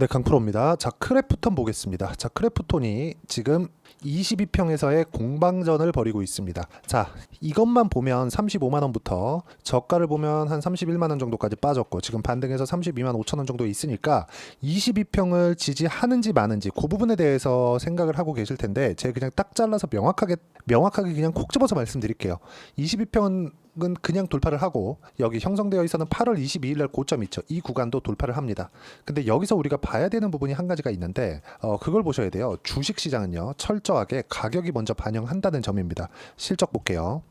네, 강프로입니다. 자, 크래프톤 보겠습니다. 자, 크래프톤이 지금 22평에서의 공방전을 벌이고 있습니다. 자, 이것만 보면 35만 원부터 저가를 보면 한 31만 원 정도까지 빠졌고 지금 반등해서 32만 5천 원 정도 있으니까 22평을 지지하는지 마는지 그 부분에 대해서 생각을 하고 계실 텐데 제가 그냥 딱 잘라서 명확하게 그냥 콕 집어서 말씀드릴게요. 22평은 그냥 돌파를 하고 여기 형성되어 있어는 8월 22일 날 고점 있죠. 이 구간도 돌파를 합니다. 근데 여기서 우리가 봐야 되는 부분이 한 가지가 있는데 그걸 보셔야 돼요. 주식시장은요. 철저하게 가격이 먼저 반영한다는 점입니다. 실적 볼게요.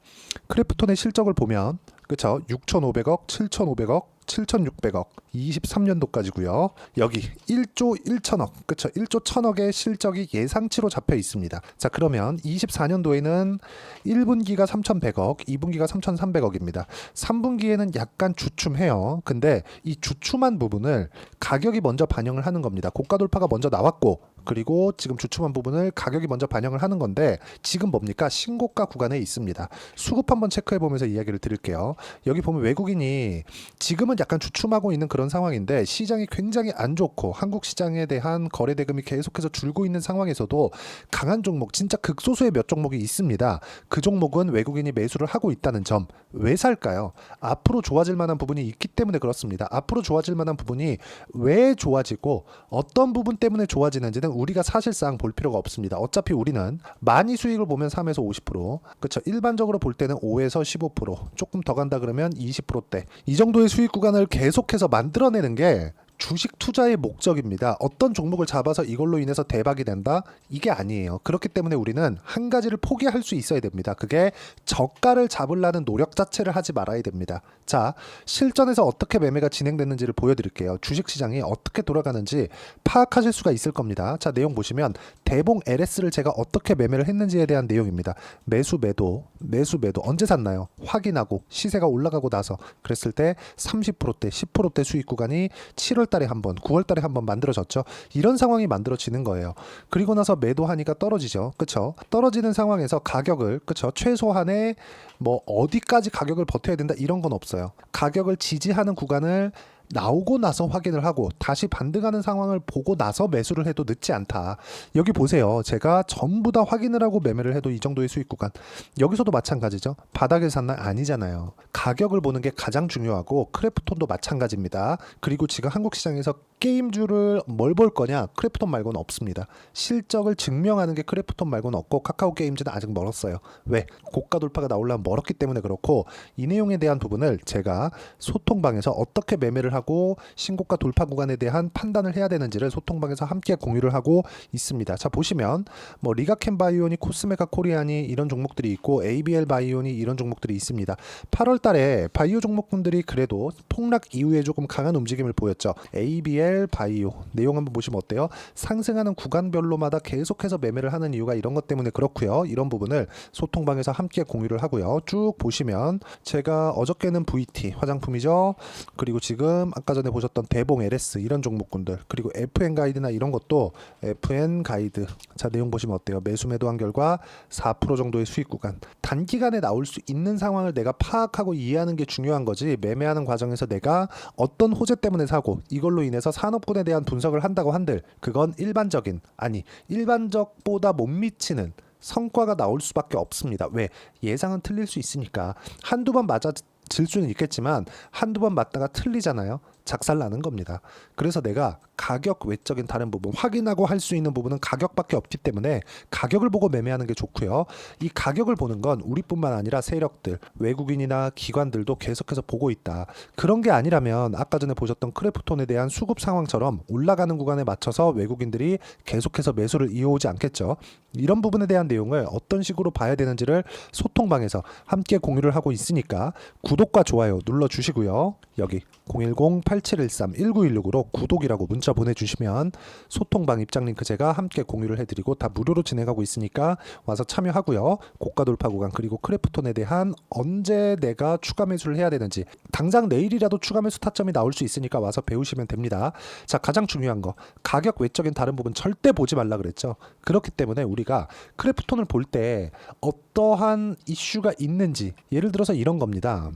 크래프톤의 실적을 보면 그쵸? 6,500억, 7,500억, 7,600억, 23년도까지고요. 여기 1조 1천억, 그쵸? 1조 1천억의 실적이 예상치로 잡혀 있습니다. 자, 그러면 24년도에는 1분기가 3,100억, 2분기가 3,300억입니다. 3분기에는 약간 주춤해요. 근데 이 주춤한 부분을 가격이 먼저 반영을 하는 겁니다. 고가 돌파가 먼저 나왔고 그리고 지금 주춤한 부분을 가격이 먼저 반영을 하는 건데 지금 뭡니까? 신고가 구간에 있습니다. 수급 한번 체크해 보면서 이야기를 드릴게요. 여기 보면 외국인이 지금은 약간 주춤하고 있는 그런 상황인데 시장이 굉장히 안 좋고 한국 시장에 대한 거래 대금이 계속해서 줄고 있는 상황에서도 강한 종목, 진짜 극소수의 몇 종목이 있습니다. 그 종목은 외국인이 매수를 하고 있다는 점. 왜 살까요? 앞으로 좋아질 만한 부분이 있기 때문에 그렇습니다. 앞으로 좋아질 만한 부분이 왜 좋아지고 어떤 부분 때문에 좋아지는지는 우리가 사실상 볼 필요가 없습니다. 어차피 우리는 많이 수익을 보면 3에서 50%, 그렇죠. 일반적으로 볼 때는 5에서 15%, 조금 더 간다 그러면 20%대. 이 정도의 수익 구간을 계속해서 만들어내는 게 주식 투자의 목적입니다. 어떤 종목을 잡아서 이걸로 인해서 대박이 된다? 이게 아니에요. 그렇기 때문에 우리는 한 가지를 포기할 수 있어야 됩니다. 그게 저가를 잡으려는 노력 자체를 하지 말아야 됩니다. 자, 실전에서 어떻게 매매가 진행됐는지를 보여드릴게요. 주식시장이 어떻게 돌아가는지 파악하실 수가 있을 겁니다. 자, 내용 보시면 대봉 LS를 제가 어떻게 매매를 했는지에 대한 내용입니다. 매수 매도 언제 샀나요? 확인하고 시세가 올라가고 나서 그랬을 때 30%대 10%대 수익 구간이 7월 달에 한 번, 9월 달에 한 번 만들어졌죠. 이런 상황이 만들어지는 거예요. 그리고 나서 매도하니까 떨어지죠. 그쵸? 떨어지는 상황에서 가격을, 그쵸? 최소한의 뭐 어디까지 가격을 버텨야 된다 이런 건 없어요. 가격을 지지하는 구간을 나오고 나서 확인을 하고 다시 반등하는 상황을 보고 나서 매수를 해도 늦지 않다. 여기 보세요. 제가 전부 다 확인을 하고 매매를 해도 이 정도의 수익 구간. 여기서도 마찬가지죠. 바닥에 샀나? 아니잖아요. 가격을 보는 게 가장 중요하고 크래프톤도 마찬가지입니다. 그리고 지금 한국 시장에서 게임주를 뭘 볼 거냐? 크래프톤 말고는 없습니다. 실적을 증명하는 게 크래프톤 말고는 없고 카카오 게임즈는 아직 멀었어요. 왜? 고가 돌파가 나오려면 멀었기 때문에 그렇고 이 내용에 대한 부분을 제가 소통방에서 어떻게 매매를 하고 신고가 돌파 구간에 대한 판단을 해야 되는지를 소통방에서 함께 공유를 하고 있습니다. 자, 보시면 뭐 리가캠 바이오니, 코스메카 코리아니 이런 종목들이 있고 ABL 바이오니 이런 종목들이 있습니다. 8월 달에 바이오 종목군들이 그래도 폭락 이후에 조금 강한 움직임을 보였죠. ABL 바이오 내용 한번 보시면 어때요? 상승하는 구간별로마다 계속해서 매매를 하는 이유가 이런 것 때문에 그렇고요. 이런 부분을 소통방에서 함께 공유를 하고요. 쭉 보시면 제가 어저께는 VT 화장품이죠. 그리고 지금 아까 전에 보셨던 대봉 LS 이런 종목군들 그리고 FN 가이드나 이런 것도 FN 가이드 자 내용 보시면 어때요? 매수 매도한 결과 4% 정도의 수익 구간 단기간에 나올 수 있는 상황을 내가 파악하고 이해하는 게 중요한 거지 매매하는 과정에서 내가 어떤 호재 때문에 사고 이걸로 인해서 산업군에 대한 분석을 한다고 한들 그건 일반적보다 못 미치는 성과가 나올 수밖에 없습니다. 왜? 예상은 틀릴 수 있으니까 한두 번 맞아질 수는 있겠지만 한두 번 맞다가 틀리잖아요. 작살나는 겁니다. 그래서 내가 가격 외적인 다른 부분 확인하고 할 수 있는 부분은 가격밖에 없기 때문에 가격을 보고 매매하는 게 좋고요. 이 가격을 보는 건 우리뿐만 아니라 세력들, 외국인이나 기관들도 계속해서 보고 있다. 그런 게 아니라면 아까 전에 보셨던 크래프톤에 대한 수급 상황처럼 올라가는 구간에 맞춰서 외국인들이 계속해서 매수를 이어오지 않겠죠. 이런 부분에 대한 내용을 어떤 식으로 봐야 되는지를 소통방에서 함께 공유를 하고 있으니까 구독과 좋아요 눌러주시고요. 여기 010-8713-1916으로 구독이라고 문자 보내주시면 소통방 입장 링크 제가 함께 공유를 해드리고 다 무료로 진행하고 있으니까 와서 참여하고요. 고가 돌파 구간 그리고 크래프톤에 대한 언제 내가 추가 매수를 해야 되는지 당장 내일이라도 추가 매수 타점이 나올 수 있으니까 와서 배우시면 됩니다. 자, 가장 중요한 거 가격 외적인 다른 부분 절대 보지 말라 그랬죠. 그렇기 때문에 우리가 크래프톤을 볼 때 어떠한 이슈가 있는지 예를 들어서 이런 겁니다.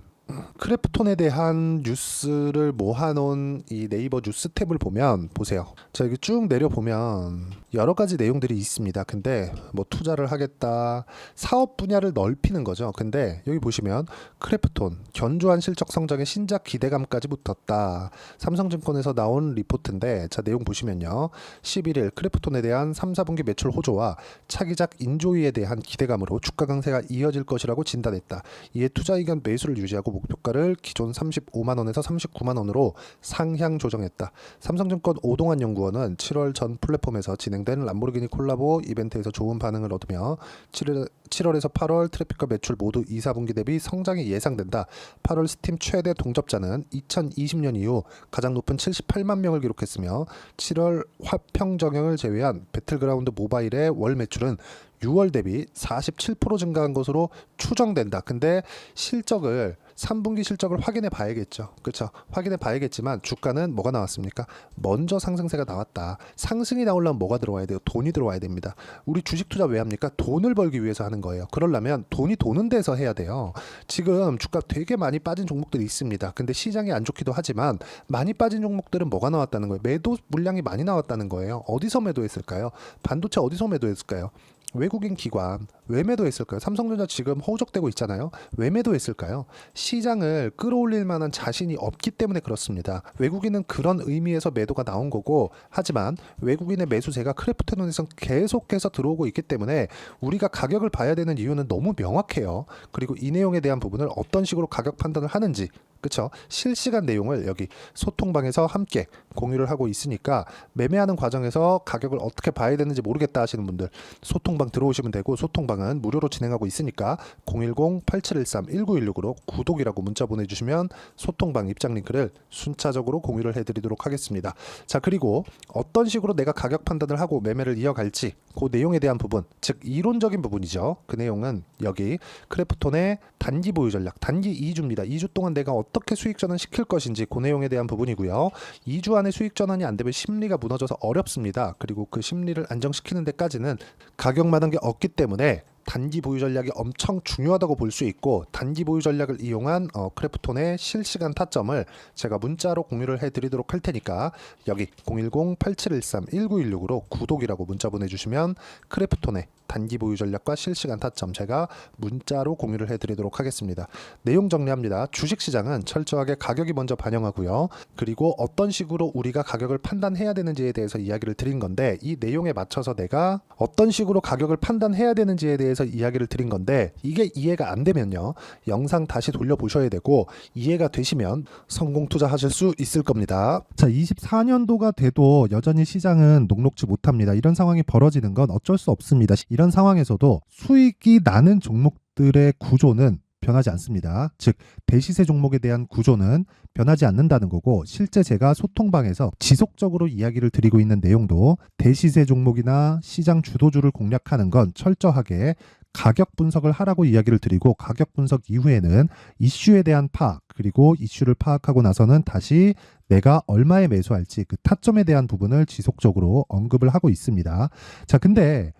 크래프톤에 대한 뉴스를 모아놓은 이 네이버 뉴스 탭을 보면 보세요. 자, 여기 쭉 내려보면 여러 가지 내용들이 있습니다. 근데 뭐 투자를 하겠다, 사업 분야를 넓히는 거죠. 근데 여기 보시면 크래프톤 견조한 실적 성장에 신작 기대감까지 붙었다. 삼성증권에서 나온 리포트인데, 자, 내용 보시면요. 11일 크래프톤에 대한 3, 4분기 매출 호조와 차기작 인조위에 대한 기대감으로 주가 강세가 이어질 것이라고 진단했다. 이에 투자 의견 매수를 유지하고 목표가를 기존 35만 원에서 39만 원으로 상향 조정했다. 삼성증권 오동환 연구원은 7월 전 플랫폼에서 진행된 람보르기니 콜라보 이벤트에서 좋은 반응을 얻으며 7월에서 8월 트래픽과 매출 모두 2, 4분기 대비 성장이 예상된다. 8월 스팀 최대 동접자는 2020년 이후 가장 높은 78만 명을 기록했으며 7월 화평 정형을 제외한 배틀그라운드 모바일의 월 매출은 6월 대비 47% 증가한 것으로 추정된다. 근데 실적을 3분기 실적을 확인해 봐야겠죠. 그렇죠. 확인해 봐야겠지만 주가는 뭐가 나왔습니까? 먼저 상승세가 나왔다. 상승이 나오려면 뭐가 들어와야 돼요? 돈이 들어와야 됩니다. 우리 주식 투자 왜 합니까? 돈을 벌기 위해서 하는 거예요. 그러려면 돈이 도는 데서 해야 돼요. 지금 주가 되게 많이 빠진 종목들이 있습니다. 근데 시장이 안 좋기도 하지만 많이 빠진 종목들은 뭐가 나왔다는 거예요? 매도 물량이 많이 나왔다는 거예요. 어디서 매도했을까요? 반도체 어디서 매도했을까요? 외국인 기관 왜 매도했을까요? 삼성전자 지금 허우적대고 있잖아요. 왜 매도했을까요? 시장을 끌어올릴 만한 자신이 없기 때문에 그렇습니다. 외국인은 그런 의미에서 매도가 나온 거고, 하지만 외국인의 매수세가 크래프톤에서 계속해서 들어오고 있기 때문에 우리가 가격을 봐야 되는 이유는 너무 명확해요. 그리고 이 내용에 대한 부분을 어떤 식으로 가격 판단을 하는지, 그렇죠? 실시간 내용을 여기 소통방에서 함께 공유를 하고 있으니까 매매하는 과정에서 가격을 어떻게 봐야 되는지 모르겠다 하시는 분들 소통방 들어오시면 되고, 소통방은 무료로 진행하고 있으니까 010-8713-1916으로 구독이라고 문자 보내주시면 소통방 입장 링크를 순차적으로 공유를 해드리도록 하겠습니다. 자, 그리고 어떤 식으로 내가 가격 판단을 하고 매매를 이어갈지 그 내용에 대한 부분, 즉 이론적인 부분이죠. 그 내용은 여기 크래프톤의 단기 보유 전략, 단기 2주입니다. 2주 동안 내가 어떻게 수익 전환 시킬 것인지 그 내용에 대한 부분이고요. 2주 안에 수익 전환이 안 되면 심리가 무너져서 어렵습니다. 그리고 그 심리를 안정시키는 데까지는 가격만한 게 없기 때문에 단기 보유 전략이 엄청 중요하다고 볼 수 있고, 단기 보유 전략을 이용한 크래프톤의 실시간 타점을 제가 문자로 공유를 해드리도록 할 테니까 여기 010-8713-1916으로 구독이라고 문자 보내주시면 크래프톤의 단기 보유 전략과 실시간 타점 제가 문자로 공유를 해드리도록 하겠습니다. 내용 정리합니다. 주식시장은 철저하게 가격이 먼저 반영하고요. 그리고 어떤 식으로 우리가 가격을 판단해야 되는지에 대해서 이야기를 드린 건데, 이 내용에 맞춰서 내가 어떤 식으로 가격을 판단해야 되는지에 대해서 이야기를 드린 건데, 이게 이해가 안 되면요, 영상 다시 돌려보셔야 되고, 이해가 되시면 성공 투자하실 수 있을 겁니다. 자, 24년도가 돼도 여전히 시장은 녹록지 못합니다. 이런 상황이 벌어지는 건 어쩔 수 없습니다. 이런 상황에서도 수익이 나는 종목들의 구조는 변하지 않습니다. 즉, 대시세 종목에 대한 구조는 변하지 않는다는 거고, 실제 제가 소통방에서 지속적으로 이야기를 드리고 있는 내용도 대시세 종목이나 시장 주도주를 공략하는 건 철저하게 가격 분석을 하라고 이야기를 드리고, 가격 분석 이후에는 이슈에 대한 파악, 그리고 이슈를 파악하고 나서는 다시 내가 얼마에 매수할지 그 타점에 대한 부분을 지속적으로 언급을 하고 있습니다. 자, 근데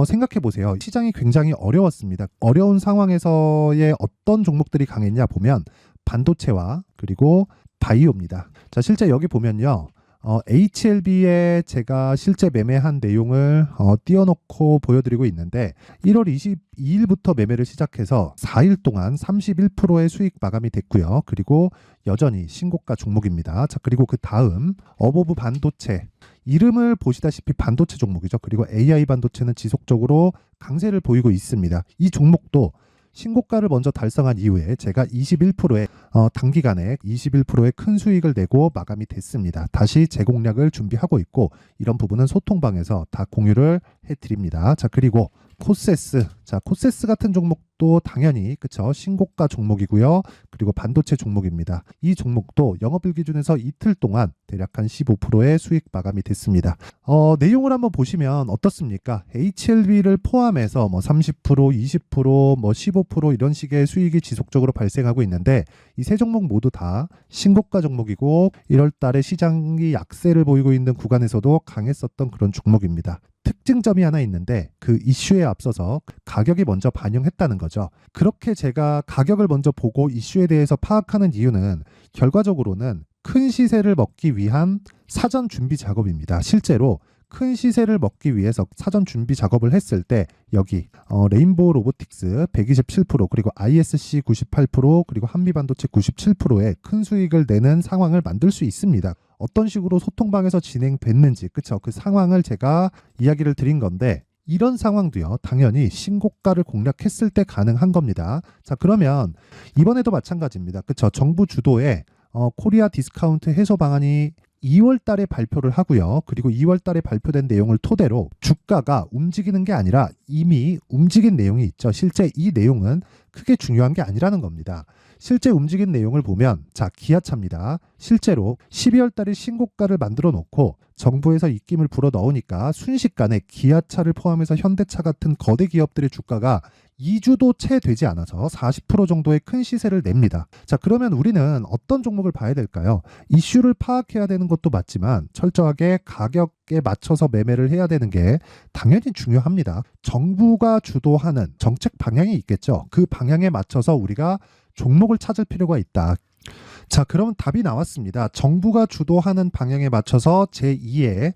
생각해 보세요. 시장이 굉장히 어려웠습니다. 어려운 상황에서의 어떤 종목들이 강했냐 보면 반도체와 그리고 바이오입니다. 자, 실제 여기 보면요. HLB에 제가 실제 매매한 내용을 띄워놓고 보여드리고 있는데, 1월 22일부터 매매를 시작해서 4일 동안 31%의 수익 마감이 됐고요. 그리고 여전히 신고가 종목입니다. 자, 그리고 그 다음 어보브 반도체, 이름을 보시다시피 반도체 종목이죠. 그리고 AI 반도체는 지속적으로 강세를 보이고 있습니다. 이 종목도 신고가를 먼저 달성한 이후에 제가 21%의 단기간에 21%의 큰 수익을 내고 마감이 됐습니다. 다시 재공략을 준비하고 있고, 이런 부분은 소통방에서 다 공유를 해드립니다. 자, 그리고 코세스, 자, 코세스 같은 종목도 당연히 그쵸, 신고가 종목이고요. 그리고 반도체 종목입니다. 이 종목도 영업일 기준에서 이틀 동안 대략 한 15%의 수익 마감이 됐습니다. 내용을 한번 보시면 어떻습니까? HLB를 포함해서 뭐 30%, 20%, 뭐 15% 이런 식의 수익이 지속적으로 발생하고 있는데, 이 세 종목 모두 다 신고가 종목이고 1월 달에 시장이 약세를 보이고 있는 구간에서도 강했었던 그런 종목입니다. 특징점이 하나 있는데 그 이슈에 앞서서 가격이 먼저 반영했다는 거죠. 그렇게 제가 가격을 먼저 보고 이슈에 대해서 파악하는 이유는 결과적으로는 큰 시세를 먹기 위한 사전 준비 작업입니다. 실제로 큰 시세를 먹기 위해서 사전 준비 작업을 했을 때 여기 레인보우 로보틱스 127% 그리고 ISC 98% 그리고 한미반도체 97%의 큰 수익을 내는 상황을 만들 수 있습니다. 어떤 식으로 소통방에서 진행됐는지 그쵸? 그 상황을 제가 이야기를 드린 건데 이런 상황도요 당연히 신고가를 공략했을 때 가능한 겁니다. 자 그러면 이번에도 마찬가지입니다. 그쵸? 정부 주도의 코리아 디스카운트 해소 방안이 2월 달에 발표를 하고요. 그리고 2월 달에 발표된 내용을 토대로 주가가 움직이는 게 아니라 이미 움직인 내용이 있죠. 실제 이 내용은 크게 중요한 게 아니라는 겁니다. 실제 움직인 내용을 보면 자 기아차입니다. 실제로 12월 달에 신고가를 만들어 놓고 정부에서 입김을 불어 넣으니까 순식간에 기아차를 포함해서 현대차 같은 거대 기업들의 주가가 2주도 채 되지 않아서 40% 정도의 큰 시세를 냅니다. 자, 그러면 우리는 어떤 종목을 봐야 될까요? 이슈를 파악해야 되는 것도 맞지만 철저하게 가격에 맞춰서 매매를 해야 되는 게 당연히 중요합니다. 정부가 주도하는 정책 방향이 있겠죠. 그 방향에 맞춰서 우리가 종목을 찾을 필요가 있다. 자, 그러면 답이 나왔습니다. 정부가 주도하는 방향에 맞춰서 제2의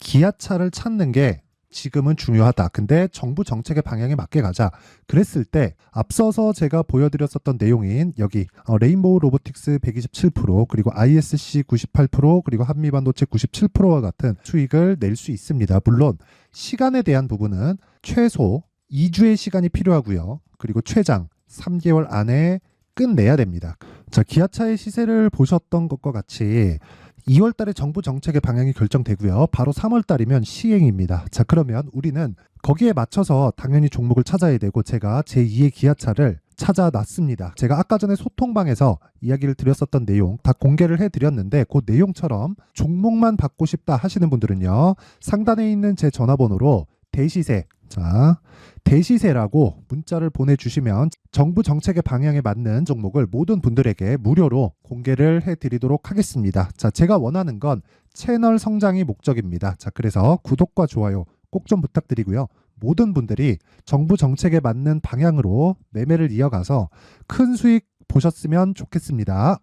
기아차를 찾는 게 지금은 중요하다. 근데 정부 정책의 방향에 맞게 가자. 그랬을 때 앞서서 제가 보여드렸었던 내용인 여기 레인보우 로보틱스 127% 그리고 ISC 98% 그리고 한미반도체 97%와 같은 수익을 낼 수 있습니다. 물론 시간에 대한 부분은 최소 2주의 시간이 필요하고요. 그리고 최장 3개월 안에 끝내야 됩니다. 자, 기아차의 시세를 보셨던 것과 같이 2월 달에 정부 정책의 방향이 결정되고요. 바로 3월 달이면 시행입니다. 자, 그러면 우리는 거기에 맞춰서 당연히 종목을 찾아야 되고 제가 제2의 기아차를 찾아놨습니다. 제가 아까 전에 소통방에서 이야기를 드렸었던 내용 다 공개를 해드렸는데 그 내용처럼 종목만 받고 싶다 하시는 분들은요. 상단에 있는 제 전화번호로 대시세 자 대시세라고 문자를 보내주시면 정부 정책의 방향에 맞는 종목을 모든 분들에게 무료로 공개를 해드리도록 하겠습니다. 자, 제가 원하는 건 채널 성장이 목적입니다. 자, 그래서 구독과 좋아요 꼭 좀 부탁드리고요. 모든 분들이 정부 정책에 맞는 방향으로 매매를 이어가서 큰 수익 보셨으면 좋겠습니다.